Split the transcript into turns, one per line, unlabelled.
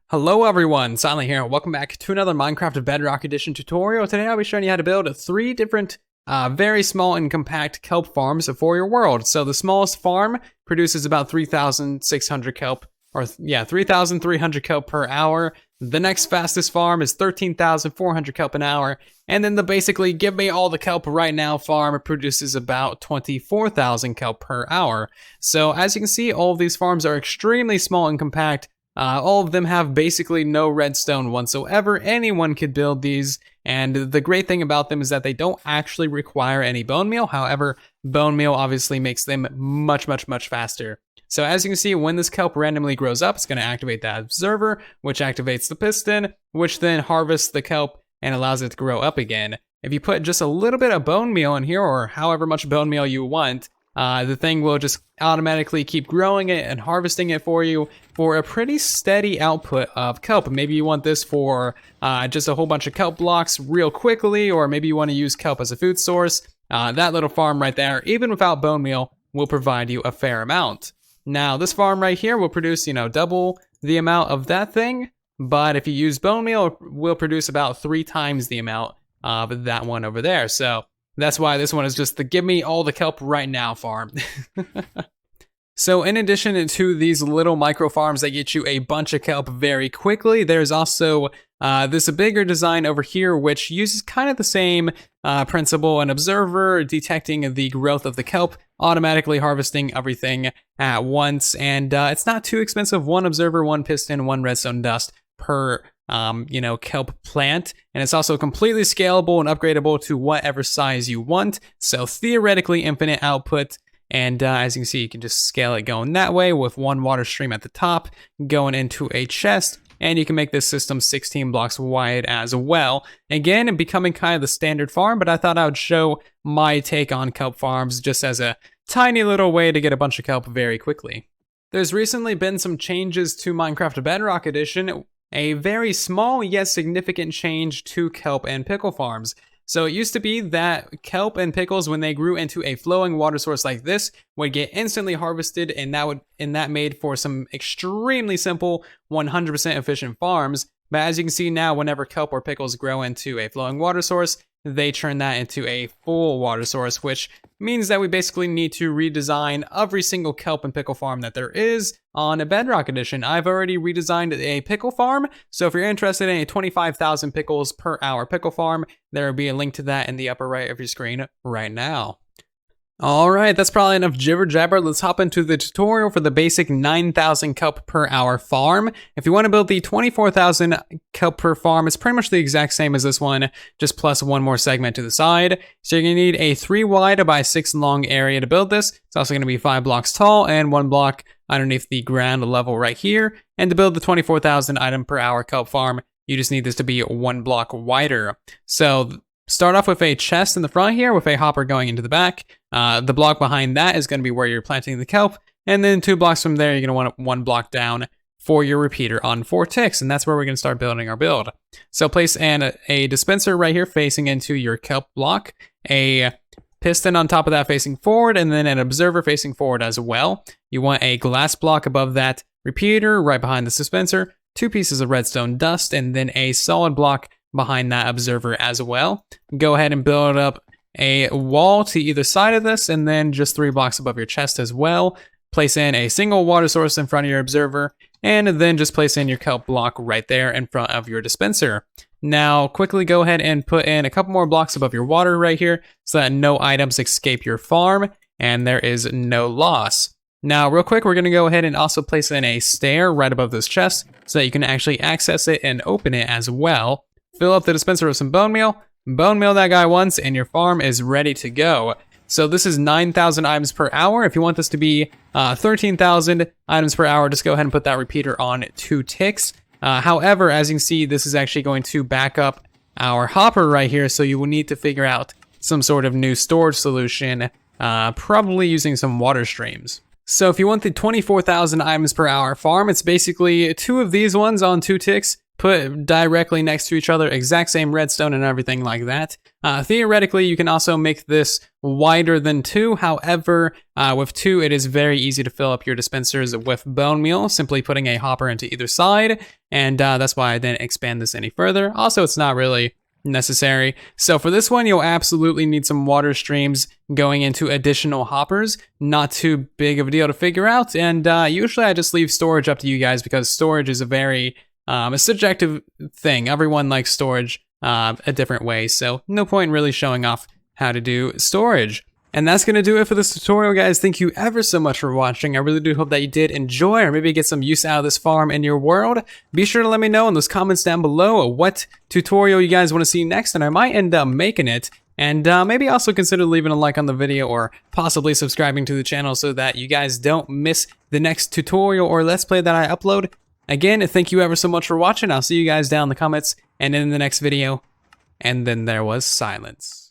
Hello everyone, Silent here, and welcome back to another Minecraft Bedrock Edition tutorial. Today I'll be showing you how to build 3 different very small and compact kelp farms for your world. So the smallest farm produces about 3,600 kelp, or 3,300 kelp per hour. The next fastest farm is 13,400 kelp an hour. And then the basically give me all the kelp right now farm produces about 24,000 kelp per hour. So as you can see, all of these farms are extremely small and compact. All of them have basically no redstone whatsoever. Anyone could build these, and the great thing about them is that they don't actually require any bone meal. However, bone meal obviously makes them much faster. So as you can see, when this kelp randomly grows up, it's going to activate that observer, which activates the piston, which then harvests the kelp and allows it to grow up again. If you put just a little bit of bone meal in here, or however much bone meal you want, the thing will just automatically keep growing it and harvesting it for you for a pretty steady output of kelp. Maybe you want this for just a whole bunch of kelp blocks real quickly, or maybe you want to use kelp as a food source. That little farm right there, even without bone meal, will provide you a fair amount. Now, this farm right here will produce, double the amount of that thing, but if you use bone meal, it will produce about 3 times the amount of that one over there. So that's why this one is just the give me all the kelp right now farm. So in addition to these little micro farms that get you a bunch of kelp very quickly, there's also this bigger design over here, which uses kind of the same principle: an observer detecting the growth of the kelp, automatically harvesting everything at once. And it's not too expensive. 1 observer, 1 piston, 1 redstone dust per kelp plant, and it's also completely scalable and upgradable to whatever size you want. So theoretically infinite output. And as you can see, you can just scale it going that way with 1 water stream at the top going into a chest. And you can make this system 16 blocks wide as well. Again, becoming kind of the standard farm, but I thought I would show my take on kelp farms just as a tiny little way to get a bunch of kelp very quickly. There's recently been some changes to Minecraft Bedrock Edition. A very small yet significant change to kelp and pickle farms. So it used to be that kelp and pickles, when they grew into a flowing water source like this, would get instantly harvested, and that made for some extremely simple 100% efficient farms. But as you can see now, whenever kelp or pickles grow into a flowing water source, they turn that into a full water source, which means that we basically need to redesign every single kelp and pickle farm that there is on a Bedrock Edition. I've already redesigned a pickle farm, so if you're interested in a 25,000 pickles per hour pickle farm, there will be a link to that in the upper right of your screen right now. Alright, that's probably enough jibber jabber. Let's hop into the tutorial for the basic 9,000 kelp per hour farm. If you want to build the 24,000 kelp per farm, it's pretty much the exact same as this one, just plus 1 more segment to the side. So you're going to need a 3 wide by 6 long area to build this. It's also going to be 5 blocks tall and 1 block underneath the ground level right here. And to build the 24,000 item per hour kelp farm, you just need this to be 1 block wider. So start off with a chest in the front here with a hopper going into the back. The block behind that is going to be where you're planting the kelp. And then 2 blocks from there, you're going to want 1 block down for your repeater on 4 ticks. And that's where we're going to start building our build. So place a dispenser right here facing into your kelp block. A piston on top of that facing forward, and then an observer facing forward as well. You want a glass block above that repeater right behind the dispenser. 2 pieces of redstone dust, and then a solid block behind that observer as well. Go ahead and build up a wall to either side of this, and then just 3 blocks above your chest as well. Place in a single water source in front of your observer, and then just place in your kelp block right there in front of your dispenser. Now quickly go ahead and put in a couple more blocks above your water right here so that no items escape your farm and there is no loss. Now real quick, we're going to go ahead and also place in a stair right above this chest so that you can actually access it and open it as well. Fill up the dispenser with some bone meal that guy once, and your farm is ready to go. So this is 9,000 items per hour. If you want this to be 13,000 items per hour, just go ahead and put that repeater on 2 ticks. However, as you can see, this is actually going to back up our hopper right here, so you will need to figure out some sort of new storage solution, probably using some water streams. So if you want the 24,000 items per hour farm, it's basically 2 of these ones on 2 ticks, put directly next to each other, exact same redstone and everything like that. Theoretically, you can also make this wider than 2. However, with 2, it is very easy to fill up your dispensers with bone meal, simply putting a hopper into either side, and that's why I didn't expand this any further. Also, it's not really necessary. So for this one, you'll absolutely need some water streams going into additional hoppers. Not too big of a deal to figure out, and usually I just leave storage up to you guys because storage is a very a subjective thing. Everyone likes storage a different way, so no point in really showing off how to do storage. And that's going to do it for this tutorial, guys. Thank you ever so much for watching. I really do hope that you did enjoy or maybe get some use out of this farm in your world. Be sure to let me know in those comments down below what tutorial you guys want to see next, and I might end up making it. And maybe also consider leaving a like on the video or possibly subscribing to the channel so that you guys don't miss the next tutorial or Let's Play that I upload. Again, thank you ever so much for watching. I'll see you guys down in the comments and in the next video. And then there was silence.